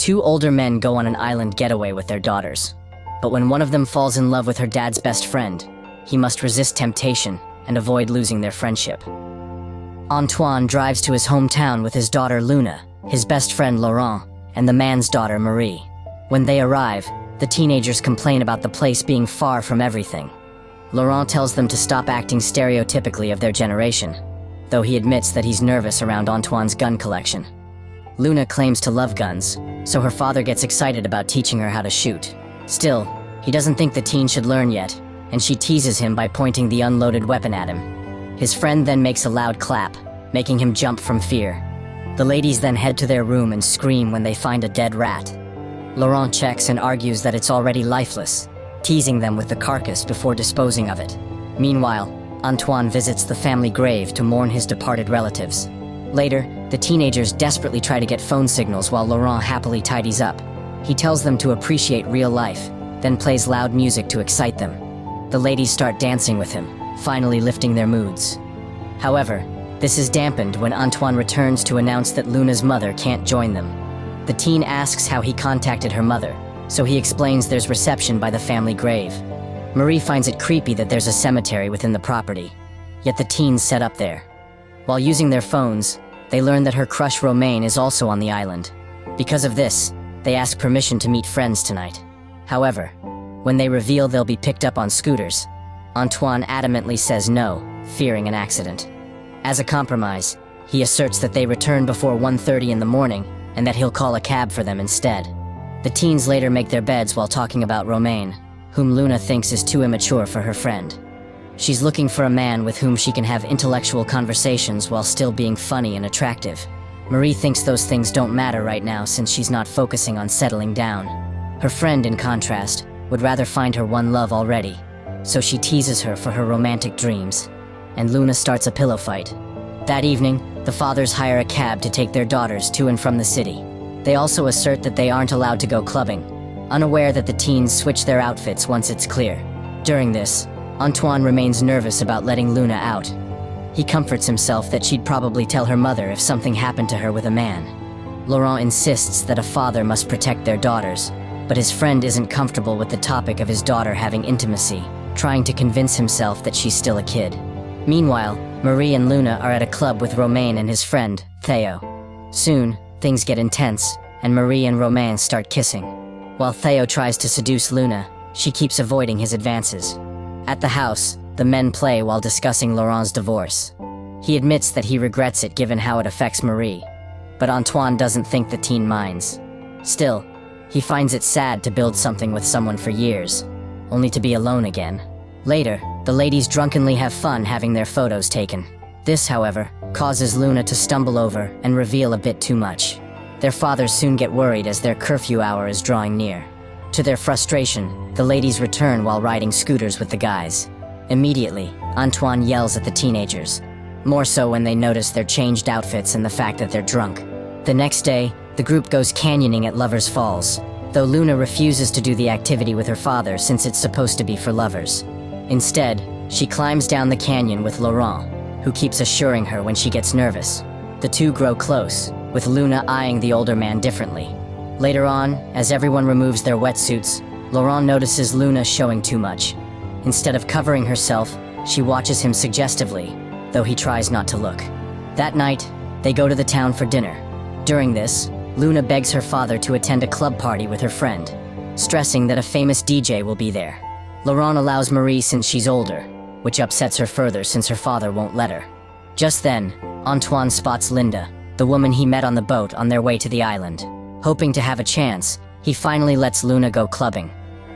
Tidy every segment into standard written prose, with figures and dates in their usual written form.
Two older men go on an island getaway with their daughters. But when one of them falls in love with her dad's best friend, he must resist temptation and avoid losing their friendship. Antoine drives to his hometown with his daughter Luna, his best friend Laurent, and the man's daughter Marie. When they arrive, the teenagers complain about the place being far from everything. Laurent tells them to stop acting stereotypically of their generation, though he admits that he's nervous around Antoine's gun collection. Luna claims to love guns, so her father gets excited about teaching her how to shoot. Still, he doesn't think the teen should learn yet, and she teases him by pointing the unloaded weapon at him. His friend then makes a loud clap, making him jump from fear. The ladies then head to their room and scream when they find a dead rat. Laurent checks and argues that it's already lifeless, teasing them with the carcass before disposing of it. Meanwhile, Antoine visits the family grave to mourn his departed relatives. Later, the teenagers desperately try to get phone signals while Laurent happily tidies up. He tells them to appreciate real life, then plays loud music to excite them. The ladies start dancing with him, finally lifting their moods. However, this is dampened when Antoine returns to announce that Luna's mother can't join them. The teen asks how he contacted her mother, so he explains there's reception by the family grave. Marie finds it creepy that there's a cemetery within the property, yet the teens set up there. While using their phones, they learn that her crush Romain is also on the island. Because of this, they ask permission to meet friends tonight. However, when they reveal they'll be picked up on scooters, Antoine adamantly says no, fearing an accident. As a compromise, he asserts that they return before 1:30 in the morning and that he'll call a cab for them instead. The teens later make their beds while talking about Romain, whom Luna thinks is too immature for her friend. She's looking for a man with whom she can have intellectual conversations while still being funny and attractive. Marie thinks those things don't matter right now since she's not focusing on settling down. Her friend, in contrast, would rather find her one love already, so she teases her for her romantic dreams, and Luna starts a pillow fight. That evening, the fathers hire a cab to take their daughters to and from the city. They also assert that they aren't allowed to go clubbing, unaware that the teens switch their outfits once it's clear. During this, Antoine remains nervous about letting Luna out. He comforts himself that she'd probably tell her mother if something happened to her with a man. Laurent insists that a father must protect their daughters, but his friend isn't comfortable with the topic of his daughter having intimacy, trying to convince himself that she's still a kid. Meanwhile, Marie and Luna are at a club with Romain and his friend, Theo. Soon, things get intense, and Marie and Romain start kissing. While Theo tries to seduce Luna, she keeps avoiding his advances. At the house, the men play while discussing Laurent's divorce. He admits that he regrets it given how it affects Marie, but Antoine doesn't think the teen minds. Still, he finds it sad to build something with someone for years, only to be alone again. Later, the ladies drunkenly have fun having their photos taken. This, however, causes Luna to stumble over and reveal a bit too much. Their fathers soon get worried as their curfew hour is drawing near. To their frustration, the ladies return while riding scooters with the guys. Immediately, Antoine yells at the teenagers, more so when they notice their changed outfits and the fact that they're drunk. The next day, the group goes canyoning at Lovers Falls, though Luna refuses to do the activity with her father since it's supposed to be for lovers. Instead, she climbs down the canyon with Laurent, who keeps assuring her when she gets nervous. The two grow close, with Luna eyeing the older man differently. Later on, as everyone removes their wetsuits, Laurent notices Luna showing too much. Instead of covering herself, she watches him suggestively, though he tries not to look. That night, they go to the town for dinner. During this, Luna begs her father to attend a club party with her friend, stressing that a famous DJ will be there. Laurent allows Marie since she's older, which upsets her further since her father won't let her. Just then, Antoine spots Linda, the woman he met on the boat on their way to the island. Hoping to have a chance, he finally lets Luna go clubbing,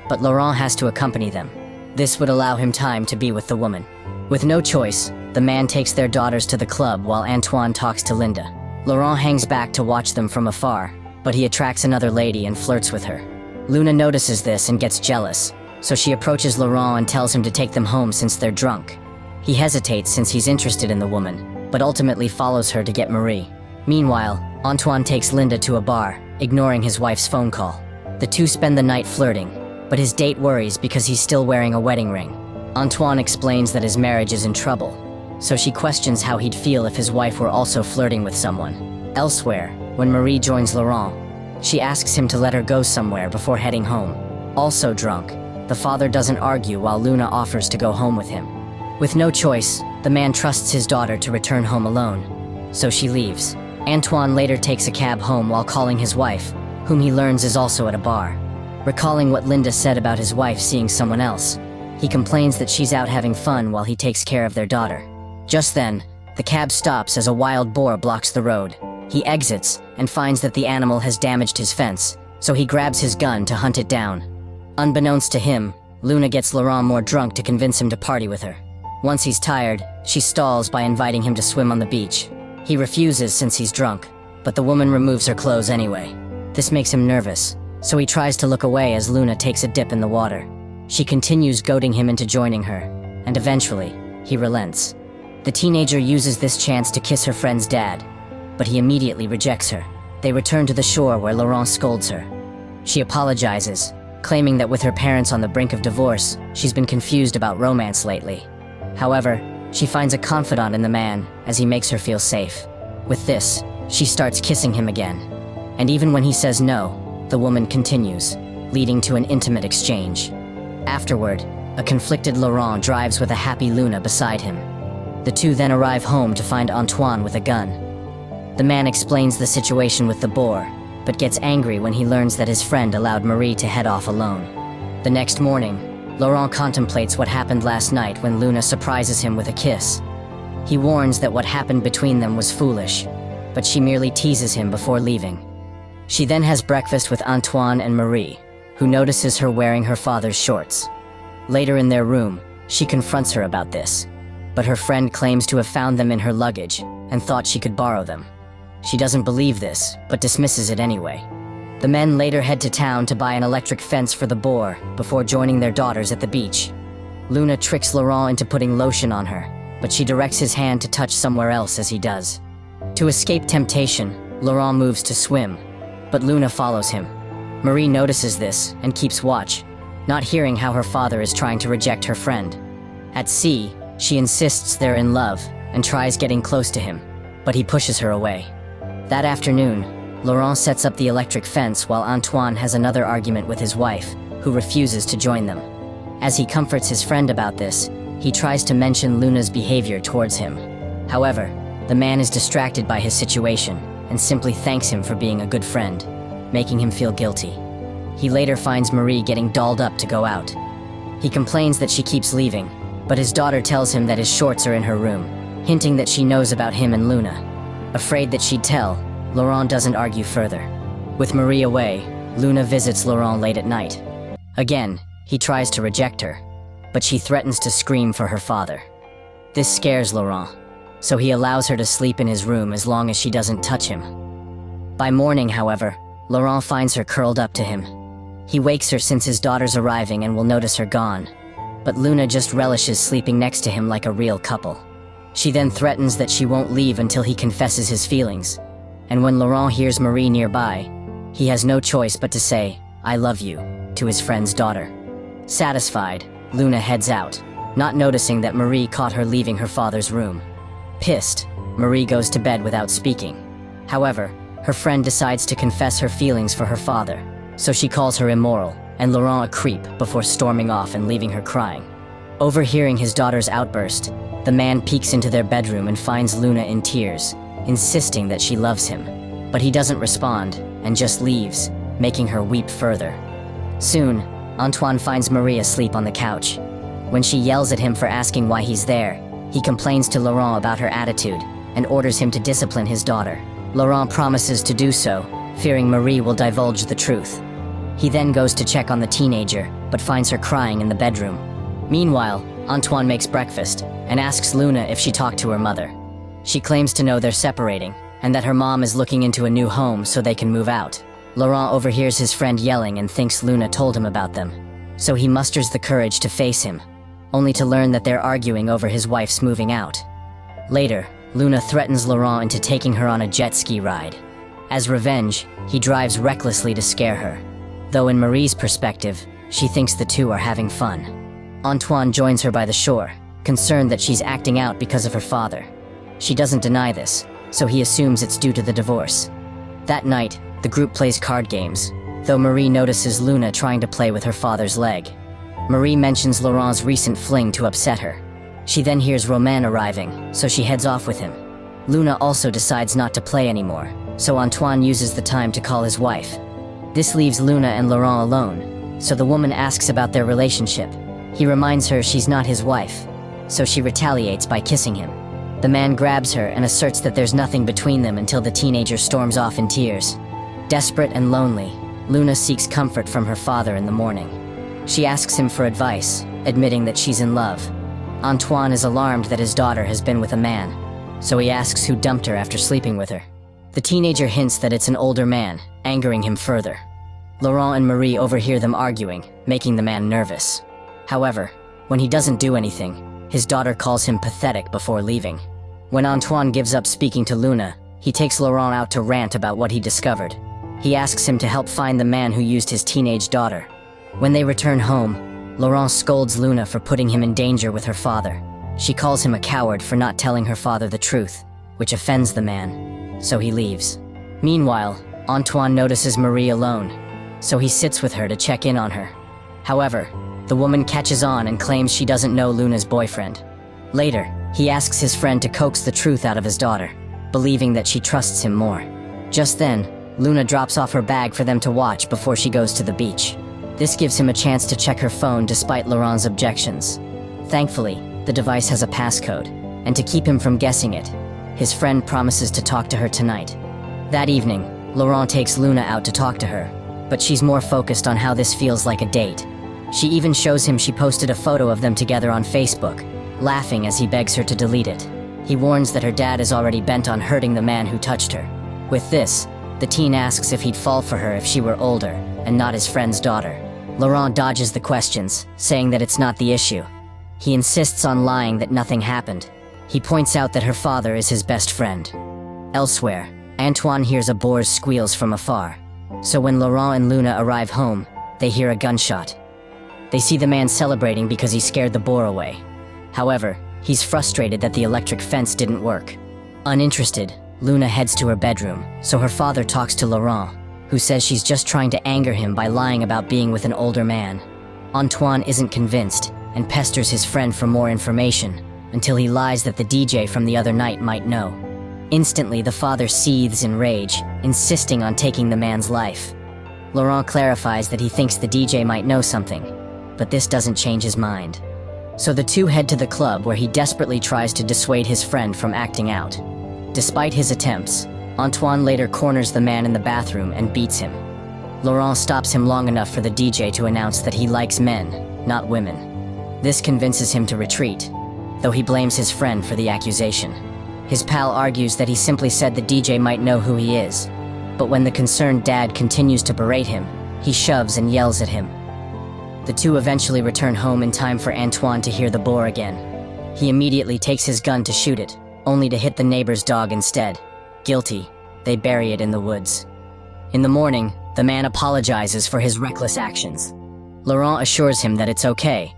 but Laurent has to accompany them. This would allow him time to be with the woman. With no choice, the man takes their daughters to the club while Antoine talks to Linda. Laurent hangs back to watch them from afar, but he attracts another lady and flirts with her. Luna notices this and gets jealous, so she approaches Laurent and tells him to take them home since they're drunk. He hesitates since he's interested in the woman, but ultimately follows her to get Marie. Meanwhile, Antoine takes Linda to a bar, ignoring his wife's phone call. The two spend the night flirting, but his date worries because he's still wearing a wedding ring. Antoine explains that his marriage is in trouble, so she questions how he'd feel if his wife were also flirting with someone. Elsewhere, when Marie joins Laurent, She asks him to let her go somewhere before heading home. Also drunk, the father doesn't argue while Luna offers to go home with him. With no choice, the man trusts his daughter to return home alone, so she leaves. Antoine later takes a cab home while calling his wife, whom he learns is also at a bar. Recalling what Linda said about his wife seeing someone else, he complains that she's out having fun while he takes care of their daughter. Just then, the cab stops as a wild boar blocks the road. He exits and finds that the animal has damaged his fence, so he grabs his gun to hunt it down. Unbeknownst to him, Luna gets Laurent more drunk to convince him to party with her. Once he's tired, she stalls by inviting him to swim on the beach. He refuses since he's drunk, but the woman removes her clothes anyway. This makes him nervous, so he tries to look away as Luna takes a dip in the water. She continues goading him into joining her, and eventually, he relents. The teenager uses this chance to kiss her friend's dad, but he immediately rejects her. They return to the shore where Laurent scolds her. She apologizes, claiming that with her parents on the brink of divorce, she's been confused about romance lately. However, she finds a confidant in the man as he makes her feel safe. With this, she starts kissing him again. And even when he says no, the woman continues, leading to an intimate exchange. Afterward, a conflicted Laurent drives with a happy Luna beside him. The two then arrive home to find Antoine with a gun. The man explains the situation with the boar, but gets angry when he learns that his friend allowed Marie to head off alone. The next morning, Laurent contemplates what happened last night when Luna surprises him with a kiss. He warns that what happened between them was foolish, but she merely teases him before leaving. She then has breakfast with Antoine and Marie, who notices her wearing her father's shorts. Later in their room, she confronts her about this, but her friend claims to have found them in her luggage and thought she could borrow them. She doesn't believe this, but dismisses it anyway. The men later head to town to buy an electric fence for the boar before joining their daughters at the beach. Luna tricks Laurent into putting lotion on her, but she directs his hand to touch somewhere else as he does. To escape temptation, Laurent moves to swim, but Luna follows him. Marie notices this and keeps watch, not hearing how her father is trying to reject her friend. At sea, she insists they're in love and tries getting close to him, but he pushes her away. That afternoon, Laurent sets up the electric fence while Antoine has another argument with his wife, who refuses to join them. As he comforts his friend about this, he tries to mention Luna's behavior towards him. However, the man is distracted by his situation and simply thanks him for being a good friend, making him feel guilty. He later finds Marie getting dolled up to go out. He complains that she keeps leaving, but his daughter tells him that his shorts are in her room, hinting that she knows about him and Luna. Afraid that she'd tell, Laurent doesn't argue further. With Marie away, Luna visits Laurent late at night. Again, he tries to reject her, but she threatens to scream for her father. This scares Laurent, so he allows her to sleep in his room as long as she doesn't touch him. By morning, however, Laurent finds her curled up to him. He wakes her since his daughter's arriving and will notice her gone, but Luna just relishes sleeping next to him like a real couple. She then threatens that she won't leave until he confesses his feelings, and when Laurent hears Marie nearby, he has no choice but to say, "I love you," to his friend's daughter. Satisfied, Luna heads out, not noticing that Marie caught her leaving her father's room. Pissed, Marie goes to bed without speaking. However, her friend decides to confess her feelings for her father, so she calls her immoral, and Laurent a creep before storming off and leaving her crying. Overhearing his daughter's outburst, the man peeks into their bedroom and finds Luna in tears, insisting that she loves him. But he doesn't respond, and just leaves, making her weep further. Soon, Antoine finds Marie asleep on the couch. When she yells at him for asking why he's there, he complains to Laurent about her attitude, and orders him to discipline his daughter. Laurent promises to do so, fearing Marie will divulge the truth. He then goes to check on the teenager, but finds her crying in the bedroom. Meanwhile, Antoine makes breakfast, and asks Luna if she talked to her mother. She claims to know they're separating, and that her mom is looking into a new home so they can move out. Laurent overhears his friend yelling and thinks Luna told him about them, so he musters the courage to face him, only to learn that they're arguing over his wife's moving out. Later, Luna threatens Laurent into taking her on a jet ski ride. As revenge, he drives recklessly to scare her, though in Marie's perspective, she thinks the two are having fun. Antoine joins her by the shore, concerned that she's acting out because of her father. She doesn't deny this, so he assumes it's due to the divorce. That night, The group plays card games, though Marie notices Luna trying to play with her father's leg. Marie mentions Laurent's recent fling to upset her. She then hears Romain arriving, so she heads off with him. Luna also decides not to play anymore, so Antoine uses the time to call his wife. This leaves Luna and Laurent alone, so the woman asks about their relationship. He reminds her she's not his wife, so she retaliates by kissing him. The man grabs her and asserts that there's nothing between them until the teenager storms off in tears. Desperate and lonely, Luna seeks comfort from her father in the morning. She asks him for advice, admitting that she's in love. Antoine is alarmed that his daughter has been with a man, so he asks who dumped her after sleeping with her. The teenager hints that it's an older man, angering him further. Laurent and Marie overhear them arguing, making the man nervous. However, when he doesn't do anything, his daughter calls him pathetic before leaving. When Antoine gives up speaking to Luna, he takes Laurent out to rant about what he discovered. He asks him to help find the man who used his teenage daughter. When they return home, Laurent scolds Luna for putting him in danger with her father. She calls him a coward for not telling her father the truth, which offends the man, so he leaves. Meanwhile, Antoine notices Marie alone, so he sits with her to check in on her. However, the woman catches on and claims she doesn't know Luna's boyfriend. Later, he asks his friend to coax the truth out of his daughter, believing that she trusts him more. Just then, Luna drops off her bag for them to watch before she goes to the beach. This gives him a chance to check her phone despite Laurent's objections. Thankfully, the device has a passcode, and to keep him from guessing it, his friend promises to talk to her tonight. That evening, Laurent takes Luna out to talk to her, but she's more focused on how this feels like a date. She even shows him she posted a photo of them together on Facebook, laughing as he begs her to delete it. He warns that her dad is already bent on hurting the man who touched her. With this, the teen asks if he'd fall for her if she were older, and not his friend's daughter. Laurent dodges the questions, saying that it's not the issue. He insists on lying that nothing happened. He points out that her father is his best friend. Elsewhere, Antoine hears a boar's squeals from afar. So when Laurent and Luna arrive home, they hear a gunshot. They see the man celebrating because he scared the boar away. However, he's frustrated that the electric fence didn't work. Uninterested, Luna heads to her bedroom, so her father talks to Laurent, who says she's just trying to anger him by lying about being with an older man. Antoine isn't convinced, and pesters his friend for more information, until he lies that the DJ from the other night might know. Instantly, the father seethes in rage, insisting on taking the man's life. Laurent clarifies that he thinks the DJ might know something, but this doesn't change his mind. So the two head to the club where he desperately tries to dissuade his friend from acting out. Despite his attempts, Antoine later corners the man in the bathroom and beats him. Laurent stops him long enough for the DJ to announce that he likes men, not women. This convinces him to retreat, though he blames his friend for the accusation. His pal argues that he simply said the DJ might know who he is, but when the concerned dad continues to berate him, he shoves and yells at him. The two eventually return home in time for Antoine to hear the boar again. He immediately takes his gun to shoot it, only to hit the neighbor's dog instead. Guilty, they bury it in the woods. In the morning, the man apologizes for his reckless actions. Laurent assures him that it's okay,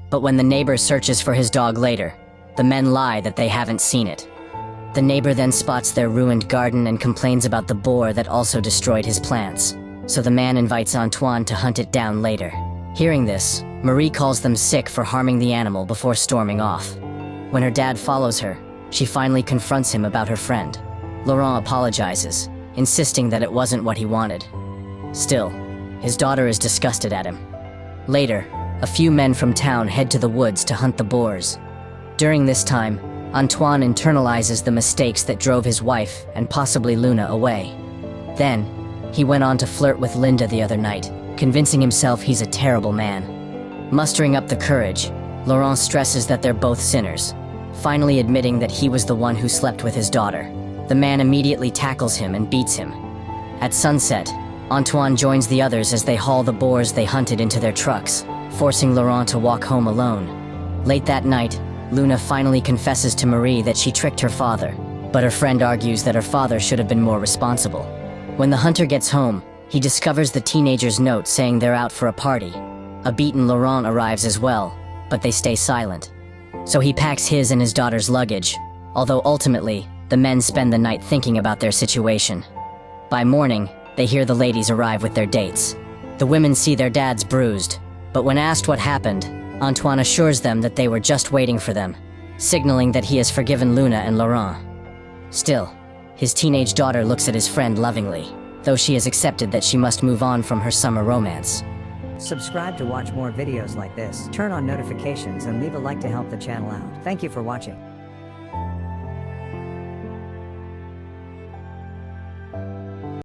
but when the neighbor searches for his dog later, the men lie that they haven't seen it. The neighbor then spots their ruined garden and complains about the boar that also destroyed his plants, so the man invites Antoine to hunt it down later. Hearing this, Marie calls them sick for harming the animal before storming off. When her dad follows her, she finally confronts him about her friend. Laurent apologizes, insisting that it wasn't what he wanted. Still, his daughter is disgusted at him. Later, a few men from town head to the woods to hunt the boars. During this time, Antoine internalizes the mistakes that drove his wife and possibly Luna away. Then, he went on to flirt with Linda the other night, convincing himself he's a terrible man. Mustering up the courage, Laurent stresses that they're both sinners, finally admitting that he was the one who slept with his daughter. The man immediately tackles him and beats him. At sunset, Antoine joins the others as they haul the boars they hunted into their trucks, forcing Laurent to walk home alone. Late that night, Luna finally confesses to Marie that she tricked her father, but her friend argues that her father should have been more responsible. When the hunter gets home, he discovers the teenager's note saying they're out for a party. A beaten Laurent arrives as well, but they stay silent. So he packs his and his daughter's luggage, although ultimately, the men spend the night thinking about their situation. By morning, They hear the ladies arrive with their dates. The women see their dads bruised, but when asked what happened, Antoine assures them that they were just waiting for them, signaling that he has forgiven Luna and Laurent. Still, his teenage daughter looks at his friend lovingly, though she has accepted that she must move on from her summer romance. Subscribe to watch more videos like this, turn on notifications and leave a like to help the channel out. Thank you for watching.